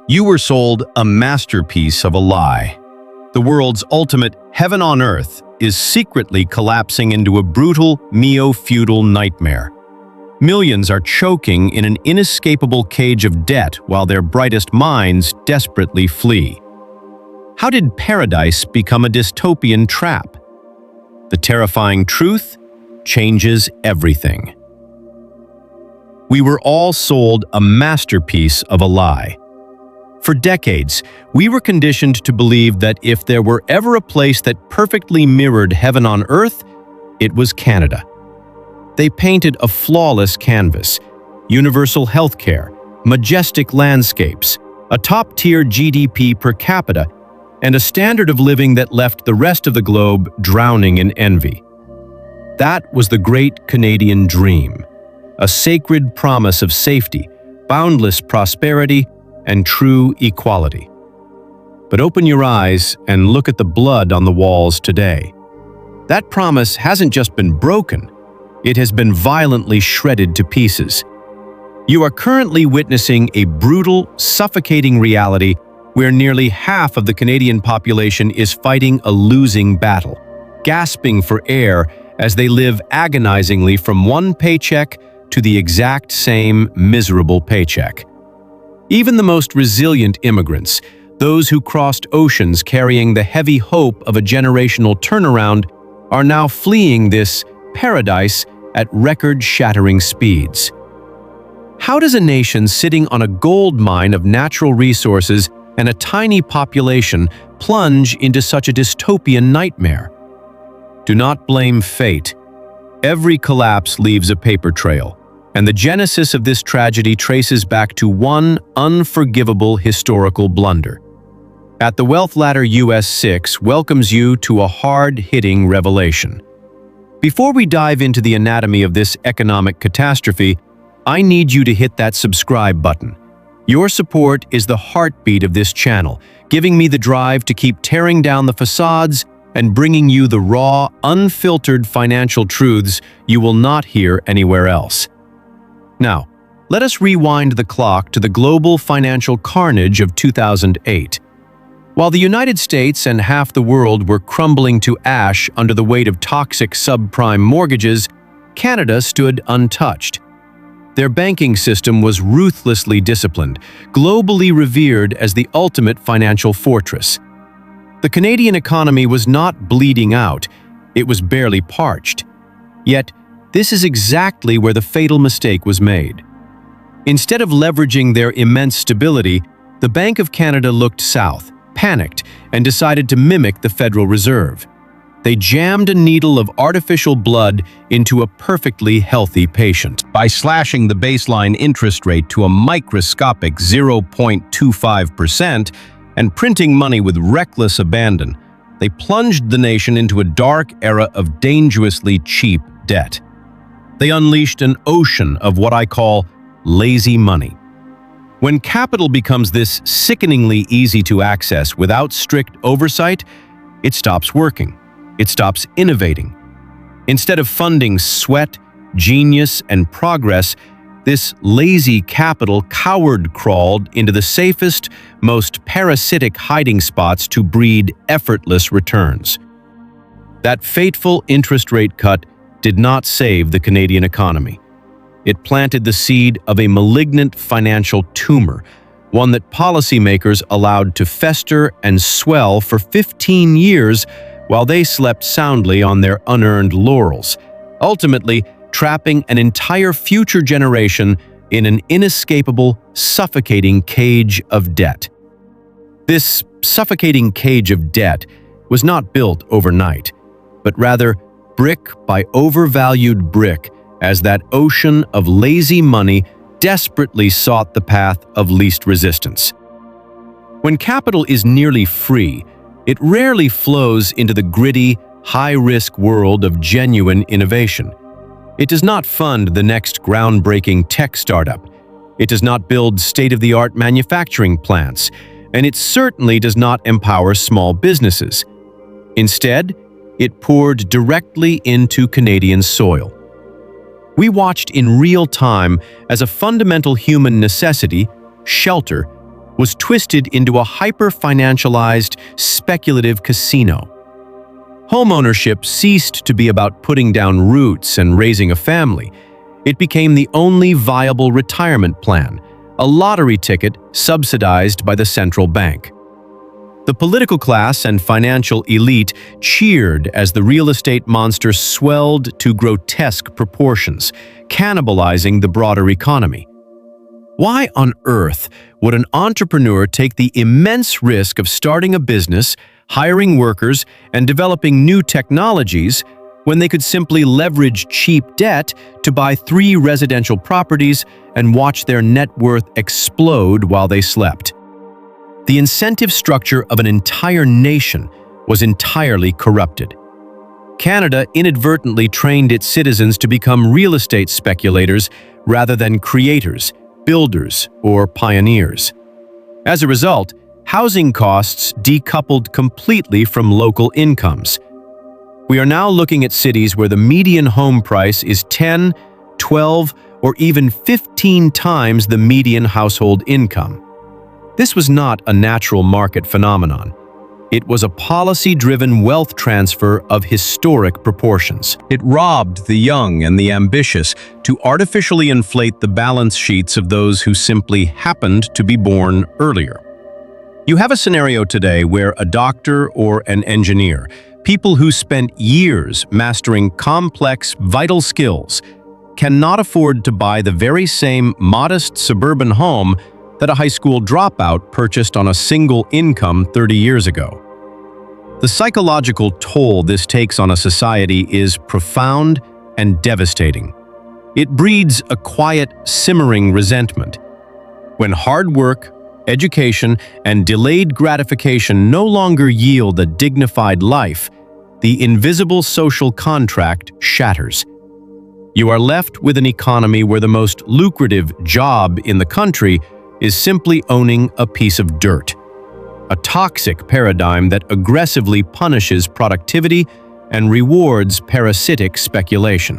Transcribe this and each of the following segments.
You were sold a masterpiece of a lie. The world's ultimate heaven on earth is secretly collapsing into a brutal neo-feudal nightmare. Millions are choking in an inescapable cage of debt while their brightest minds desperately flee. How did paradise become a dystopian trap? The terrifying truth changes everything. We were all sold a masterpiece of a lie. For decades, we were conditioned to believe that if there were ever a place that perfectly mirrored heaven on earth, it was Canada. They painted a flawless canvas: universal healthcare, majestic landscapes, a top-tier GDP per capita, and a standard of living that left the rest of the globe drowning in envy. That was the great Canadian dream, a sacred promise of safety, boundless prosperity, and true equality. But open your eyes and look at the blood on the walls today. That promise hasn't just been broken, it has been violently shredded to pieces. You are currently witnessing a brutal, suffocating reality where nearly half of the Canadian population is fighting a losing battle, gasping for air as they live agonizingly from one paycheck to the exact same miserable paycheck. Even the most resilient immigrants, those who crossed oceans carrying the heavy hope of a generational turnaround, are now fleeing this paradise at record-shattering speeds. How does a nation sitting on a gold mine of natural resources and a tiny population plunge into such a dystopian nightmare? Do not blame fate. Every collapse leaves a paper trail, and the genesis of this tragedy traces back to one unforgivable historical blunder. At the Wealth Ladder US 6 welcomes you to a hard-hitting revelation. Before we dive into the anatomy of this economic catastrophe, I need you to hit that subscribe button. Your support is the heartbeat of this channel, giving me the drive to keep tearing down the facades and bringing you the raw, unfiltered financial truths you will not hear anywhere else. Now, let us rewind the clock to the global financial carnage of 2008. While the United States and half the world were crumbling to ash under the weight of toxic subprime mortgages, Canada stood untouched. Their banking system was ruthlessly disciplined, globally revered as the ultimate financial fortress. The Canadian economy was not bleeding out, it was barely parched. Yet, this is exactly where the fatal mistake was made. Instead of leveraging their immense stability, the Bank of Canada looked south, panicked, and decided to mimic the Federal Reserve. They jammed a needle of artificial blood into a perfectly healthy patient. By slashing the baseline interest rate to a microscopic 0.25% and printing money with reckless abandon, they plunged the nation into a dark era of dangerously cheap debt. They unleashed an ocean of what I call lazy money. When capital becomes this sickeningly easy to access without strict oversight, it stops working. It stops innovating. Instead of funding sweat, genius, and progress, this lazy capital crawled into the safest, most parasitic hiding spots to breed effortless returns. That fateful interest rate cut did not save the Canadian economy. It planted the seed of a malignant financial tumor, one that policymakers allowed to fester and swell for 15 years while they slept soundly on their unearned laurels, ultimately trapping an entire future generation in an inescapable, suffocating cage of debt. This suffocating cage of debt was not built overnight, but rather brick by overvalued brick as that ocean of lazy money desperately sought the path of least resistance. When capital is nearly free, it rarely flows into the gritty, high-risk world of genuine innovation. It does not fund the next groundbreaking tech startup. It does not build state-of-the-art manufacturing plants, and it certainly does not empower small businesses. Instead, it poured directly into Canadian soil. We watched in real time as a fundamental human necessity, shelter, was twisted into a hyper-financialized, speculative casino. Homeownership ceased to be about putting down roots and raising a family. It became the only viable retirement plan, a lottery ticket subsidized by the central bank. The political class and financial elite cheered as the real estate monster swelled to grotesque proportions, cannibalizing the broader economy. Why on earth would an entrepreneur take the immense risk of starting a business, hiring workers, and developing new technologies when they could simply leverage cheap debt to buy 3 residential properties and watch their net worth explode while they slept? The incentive structure of an entire nation was entirely corrupted. Canada inadvertently trained its citizens to become real estate speculators rather than creators, builders, or pioneers. As a result, housing costs decoupled completely from local incomes. We are now looking at cities where the median home price is 10, 12, or even 15 times the median household income. This was not a natural market phenomenon. It was a policy-driven wealth transfer of historic proportions. It robbed the young and the ambitious to artificially inflate the balance sheets of those who simply happened to be born earlier. You have a scenario today where a doctor or an engineer, people who spent years mastering complex, vital skills, cannot afford to buy the very same modest suburban home that a high school dropout purchased on a single income 30 years ago. The psychological toll this takes on a society is profound and devastating. It breeds a quiet, simmering resentment. When hard work, education, and delayed gratification no longer yield a dignified life, the invisible social contract shatters. You are left with an economy where the most lucrative job in the country is simply owning a piece of dirt, a toxic paradigm that aggressively punishes productivity and rewards parasitic speculation.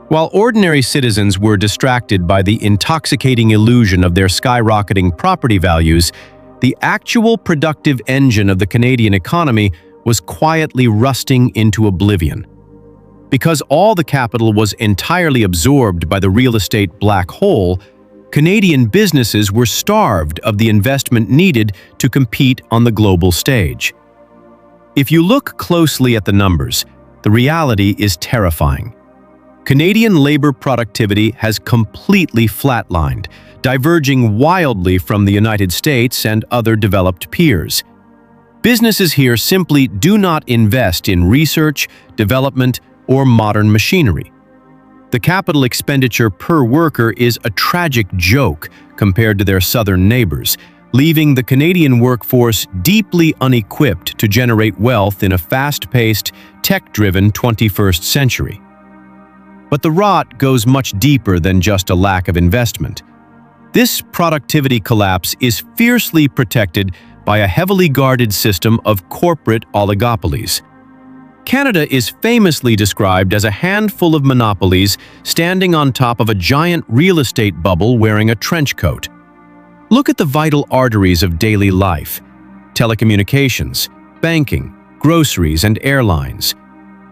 While ordinary citizens were distracted by the intoxicating illusion of their skyrocketing property values, the actual productive engine of the Canadian economy was quietly rusting into oblivion. Because all the capital was entirely absorbed by the real estate black hole, Canadian businesses were starved of the investment needed to compete on the global stage. If you look closely at the numbers, the reality is terrifying. Canadian labor productivity has completely flatlined, diverging wildly from the United States and other developed peers. Businesses here simply do not invest in research, development, or modern machinery. The capital expenditure per worker is a tragic joke compared to their southern neighbors, leaving the Canadian workforce deeply unequipped to generate wealth in a fast-paced, tech-driven 21st century. But the rot goes much deeper than just a lack of investment. This productivity collapse is fiercely protected by a heavily guarded system of corporate oligopolies. Canada is famously described as a handful of monopolies standing on top of a giant real estate bubble wearing a trench coat. Look at the vital arteries of daily life: telecommunications, banking, groceries, and airlines.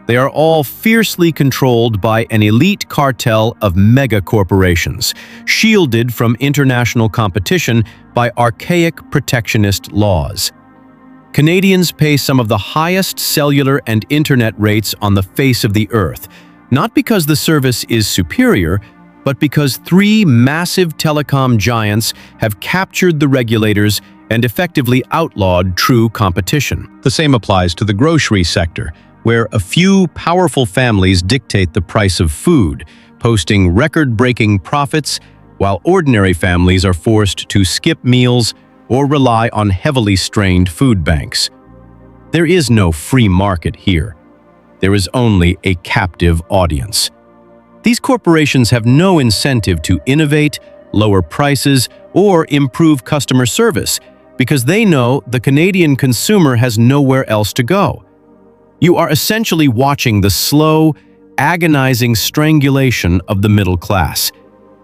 They are all fiercely controlled by an elite cartel of mega corporations, shielded from international competition by archaic protectionist laws. Canadians pay some of the highest cellular and internet rates on the face of the earth, not because the service is superior, but because 3 massive telecom giants have captured the regulators and effectively outlawed true competition. The same applies to the grocery sector, where a few powerful families dictate the price of food, posting record-breaking profits, while ordinary families are forced to skip meals or rely on heavily strained food banks. There is no free market here. There is only a captive audience. These corporations have no incentive to innovate, lower prices, or improve customer service because they know the Canadian consumer has nowhere else to go. You are essentially watching the slow, agonizing strangulation of the middle class.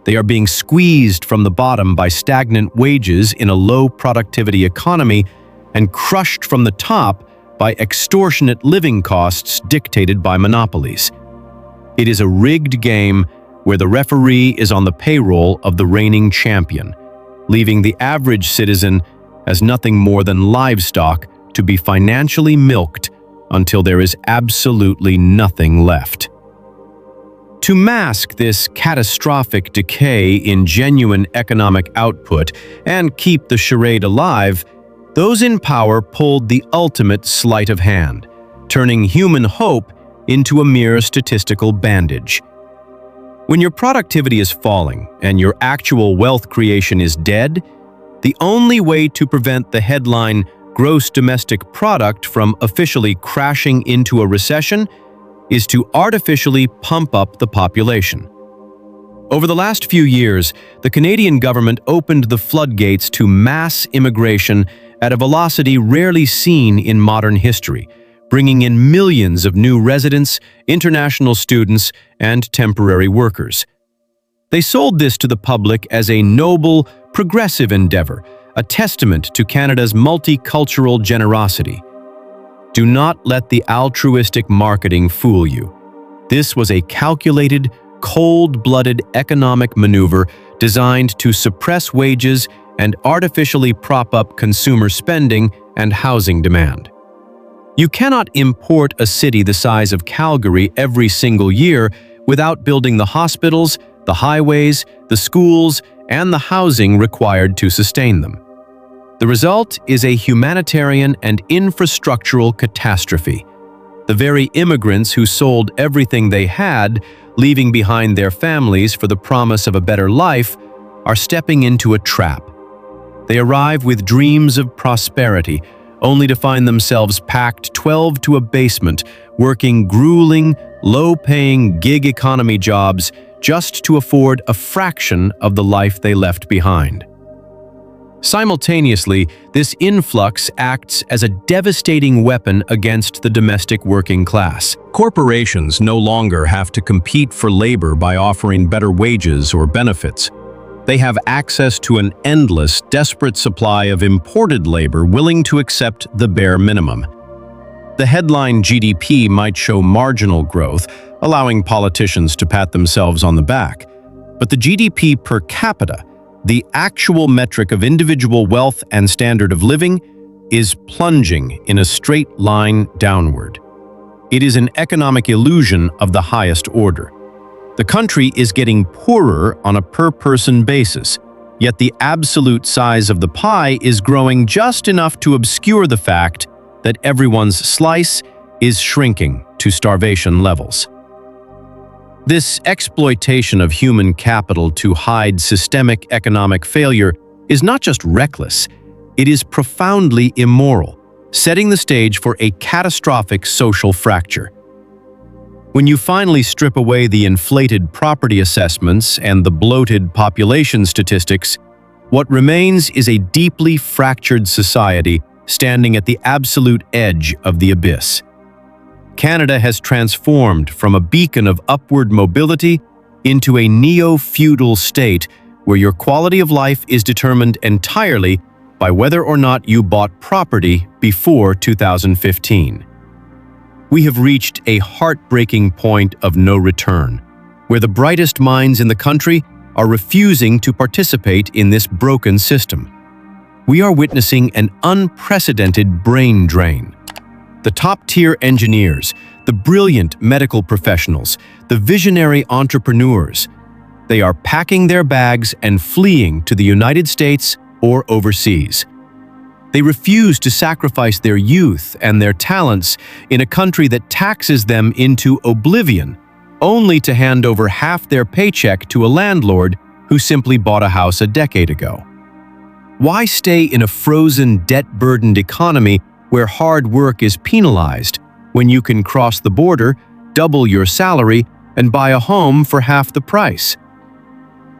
They are being squeezed from the bottom by stagnant wages in a low-productivity economy and crushed from the top by extortionate living costs dictated by monopolies. It is a rigged game where the referee is on the payroll of the reigning champion, leaving the average citizen as nothing more than livestock to be financially milked until there is absolutely nothing left. To mask this catastrophic decay in genuine economic output and keep the charade alive, those in power pulled the ultimate sleight of hand, turning human hope into a mere statistical bandage. When your productivity is falling and your actual wealth creation is dead, the only way to prevent the headline gross domestic product from officially crashing into a recession is to artificially pump up the population. Over the last few years, the Canadian government opened the floodgates to mass immigration at a velocity rarely seen in modern history, bringing in millions of new residents, international students, and temporary workers. They sold this to the public as a noble, progressive endeavor, a testament to Canada's multicultural generosity. Do not let the altruistic marketing fool you. This was a calculated, cold-blooded economic maneuver designed to suppress wages and artificially prop up consumer spending and housing demand. You cannot import a city the size of Calgary every single year without building the hospitals, the highways, the schools, and the housing required to sustain them. The result is a humanitarian and infrastructural catastrophe. The very immigrants who sold everything they had, leaving behind their families for the promise of a better life, are stepping into a trap. They arrive with dreams of prosperity, only to find themselves packed 12 to a basement, working grueling, low-paying gig economy jobs just to afford a fraction of the life they left behind. Simultaneously, this influx acts as a devastating weapon against the domestic working class. Corporations no longer have to compete for labor by offering better wages or benefits. They have access to an endless, desperate supply of imported labor willing to accept the bare minimum. The headline GDP might show marginal growth, allowing politicians to pat themselves on the back. But the GDP per capita, the actual metric of individual wealth and standard of living, is plunging in a straight line downward. It is an economic illusion of the highest order. The country is getting poorer on a per-person basis, yet the absolute size of the pie is growing just enough to obscure the fact that everyone's slice is shrinking to starvation levels. This exploitation of human capital to hide systemic economic failure is not just reckless, it is profoundly immoral, setting the stage for a catastrophic social fracture. When you finally strip away the inflated property assessments and the bloated population statistics, what remains is a deeply fractured society standing at the absolute edge of the abyss. Canada has transformed from a beacon of upward mobility into a neo-feudal state where your quality of life is determined entirely by whether or not you bought property before 2015. We have reached a heartbreaking point of no return, where the brightest minds in the country are refusing to participate in this broken system. We are witnessing an unprecedented brain drain. The top-tier engineers, the brilliant medical professionals, the visionary entrepreneurs, they are packing their bags and fleeing to the United States or overseas. They refuse to sacrifice their youth and their talents in a country that taxes them into oblivion, only to hand over half their paycheck to a landlord who simply bought a house a decade ago. Why stay in a frozen, debt-burdened economy where hard work is penalized when you can cross the border, double your salary, and buy a home for half the price?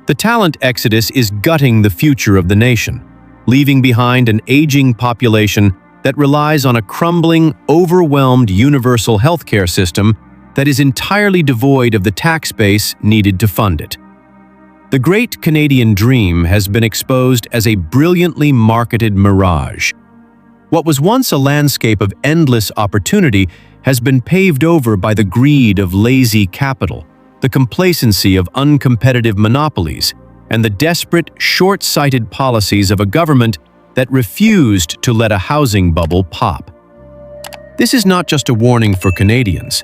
The talent exodus is gutting the future of the nation, leaving behind an aging population that relies on a crumbling, overwhelmed universal healthcare system that is entirely devoid of the tax base needed to fund it. The Great Canadian Dream has been exposed as a brilliantly marketed mirage. What was once a landscape of endless opportunity has been paved over by the greed of lazy capital, the complacency of uncompetitive monopolies, and the desperate, short-sighted policies of a government that refused to let a housing bubble pop. This is not just a warning for Canadians.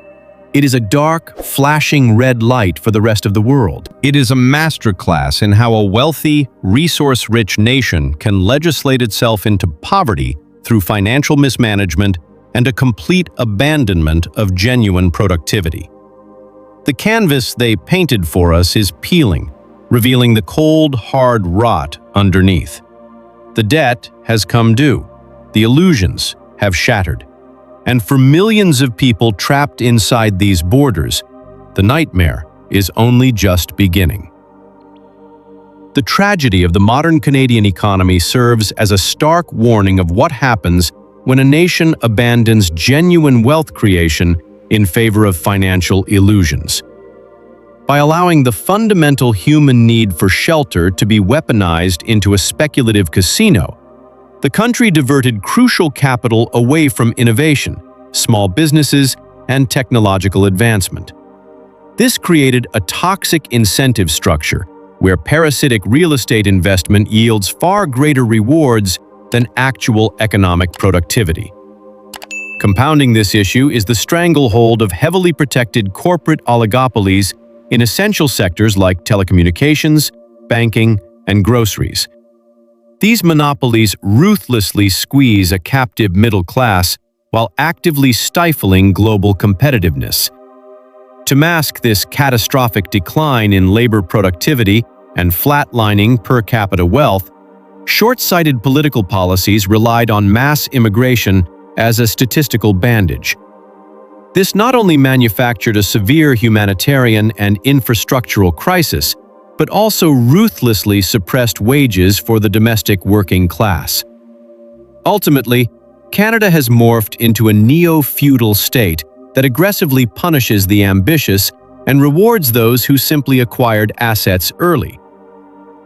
It is a dark, flashing red light for the rest of the world. It is a masterclass in how a wealthy, resource-rich nation can legislate itself into poverty through financial mismanagement and a complete abandonment of genuine productivity. The canvas they painted for us is peeling, revealing the cold, hard rot underneath. The debt has come due. The illusions have shattered. And for millions of people trapped inside these borders, the nightmare is only just beginning. The tragedy of the modern Canadian economy serves as a stark warning of what happens when a nation abandons genuine wealth creation in favor of financial illusions. By allowing the fundamental human need for shelter to be weaponized into a speculative casino, the country diverted crucial capital away from innovation, small businesses, and technological advancement. This created a toxic incentive structure where parasitic real estate investment yields far greater rewards than actual economic productivity. Compounding this issue is the stranglehold of heavily protected corporate oligopolies in essential sectors like telecommunications, banking, and groceries. These monopolies ruthlessly squeeze a captive middle class while actively stifling global competitiveness. To mask this catastrophic decline in labor productivity and flatlining per capita wealth, short-sighted political policies relied on mass immigration as a statistical bandage. This not only manufactured a severe humanitarian and infrastructural crisis, but also ruthlessly suppressed wages for the domestic working class. Ultimately, Canada has morphed into a neo-feudal state that aggressively punishes the ambitious and rewards those who simply acquired assets early.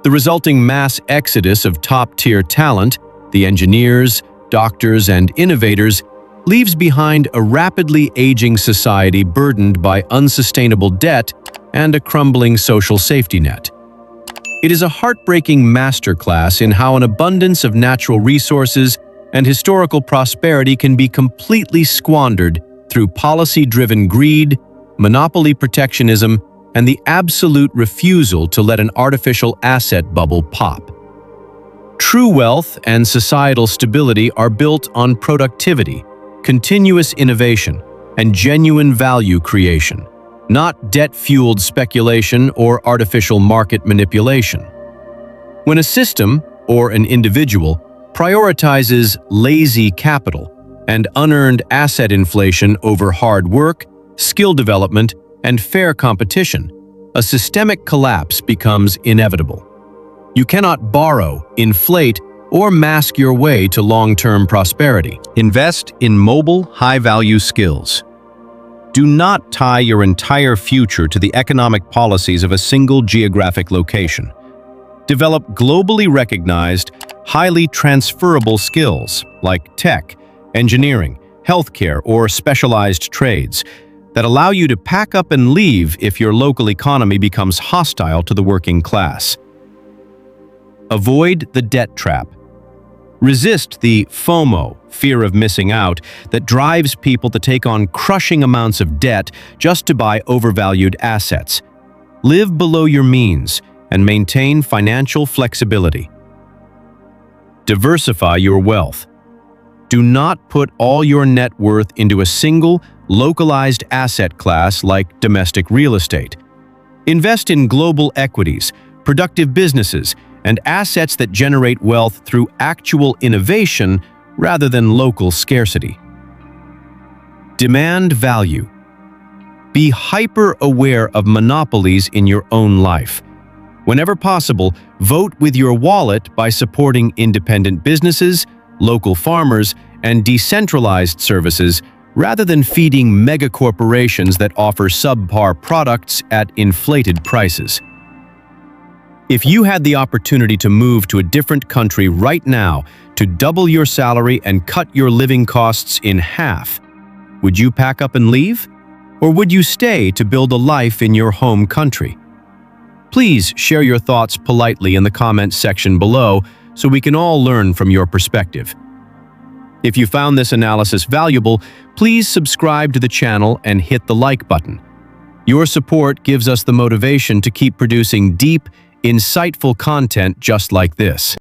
The resulting mass exodus of top-tier talent, the engineers, doctors, and innovators, leaves behind a rapidly aging society burdened by unsustainable debt and a crumbling social safety net. It is a heartbreaking masterclass in how an abundance of natural resources and historical prosperity can be completely squandered through policy-driven greed, monopoly protectionism, and the absolute refusal to let an artificial asset bubble pop. True wealth and societal stability are built on productivity, continuous innovation, and genuine value creation, not debt-fueled speculation or artificial market manipulation. When a system, or an individual, prioritizes lazy capital and unearned asset inflation over hard work, skill development, and fair competition, a systemic collapse becomes inevitable. You cannot borrow, inflate, or mask your way to long-term prosperity. Invest in mobile, high-value skills. Do not tie your entire future to the economic policies of a single geographic location. Develop globally recognized, highly transferable skills like tech, engineering, healthcare, or specialized trades that allow you to pack up and leave if your local economy becomes hostile to the working class. Avoid the debt trap. Resist the FOMO, fear of missing out, that drives people to take on crushing amounts of debt just to buy overvalued assets. Live below your means and maintain financial flexibility. Diversify your wealth. Do not put all your net worth into a single, localized asset class like domestic real estate. Invest in global equities, productive businesses, and assets that generate wealth through actual innovation rather than local scarcity. Demand value. Be hyper-aware of monopolies in your own life. Whenever possible, vote with your wallet by supporting independent businesses, local farmers, and decentralized services rather than feeding megacorporations that offer subpar products at inflated prices. If you had the opportunity to move to a different country right now to double your salary and cut your living costs in half, would you pack up and leave? Or would you stay to build a life in your home country? Please share your thoughts politely in the comments section below so we can all learn from your perspective. If you found this analysis valuable, please subscribe to the channel and hit the like button. Your support gives us the motivation to keep producing deep, insightful content just like this.